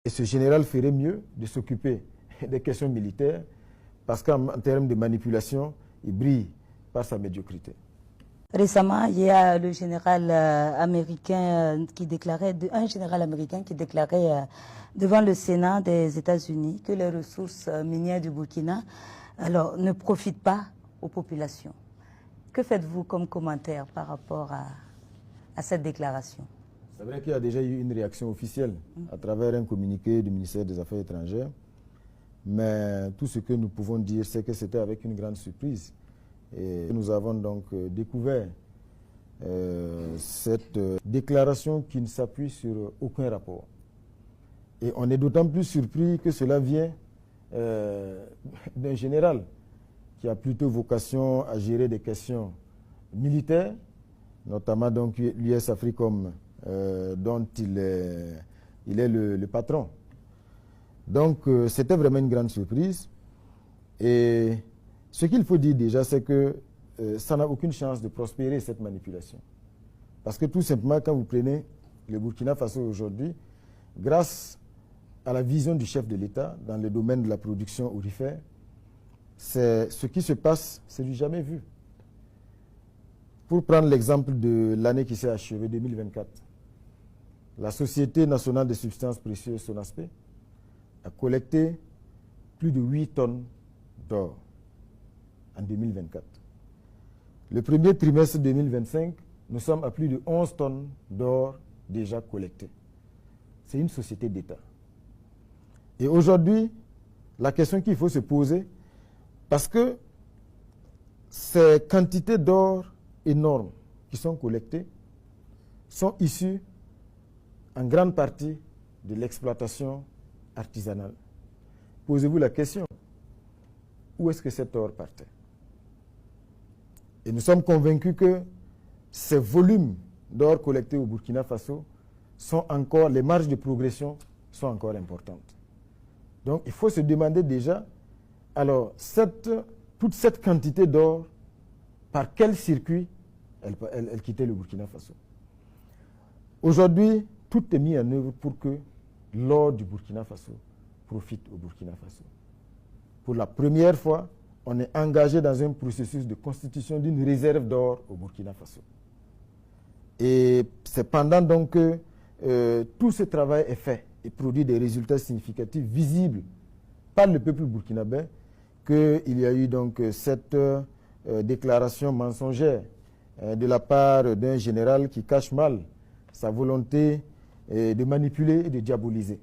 Et ce général ferait mieux de s'occuper des questions militaires parce qu'en termes de manipulation, il brille par sa médiocrité. Récemment, il y a le général américain qui déclarait, un général américain qui déclarait devant le Sénat des États-Unis que les ressources minières du Burkina ne profitent pas aux populations. Que faites-vous comme commentaire par rapport à cette déclaration? C'est vrai qu'il y a déjà eu une réaction officielle à travers un communiqué du ministère des Affaires étrangères, mais tout ce que nous pouvons dire, c'est que c'était avec une grande surprise. Et nous avons donc découvert cette déclaration qui ne s'appuie sur aucun rapport. Et on est d'autant plus surpris que cela vient d'un général qui a plutôt vocation à gérer des questions militaires, notamment donc l'US Africom, dont il est le patron. Donc c'était vraiment une grande surprise. Et ce qu'il faut dire déjà, c'est que ça n'a aucune chance de prospérer, cette manipulation. Parce que tout simplement, quand vous prenez le Burkina Faso aujourd'hui, grâce à la vision du chef de l'État dans le domaine de la production aurifère, ce qui se passe, c'est du jamais vu. Pour prendre l'exemple de l'année qui s'est achevée, 2024, la Société nationale des substances précieuses, SONASPE, a collecté plus de 8 tonnes d'or en 2024. Le premier trimestre 2025, nous sommes à plus de 11 tonnes d'or déjà collectées. C'est une société d'État. Et aujourd'hui, la question qu'il faut se poser, parce que ces quantités d'or énormes qui sont collectées sont issues en grande partie de l'exploitation artisanale. Posez-vous la question, où est-ce que cet or partait? Et nous sommes convaincus que ces volumes d'or collectés au Burkina Faso sont encore, les marges de progression sont encore importantes. Donc il faut se demander déjà, alors toute cette quantité d'or, par quel circuit elle quittait le Burkina Faso? Aujourd'hui, tout est mis en œuvre pour que l'or du Burkina Faso profite au Burkina Faso. Pour la première fois, on est engagé dans un processus de constitution d'une réserve d'or au Burkina Faso. Et c'est pendant donc que tout ce travail est fait et produit des résultats significatifs visibles par le peuple burkinabé qu'il y a eu donc cette déclaration mensongère de la part d'un général qui cache mal sa volonté de manipuler et de diaboliser.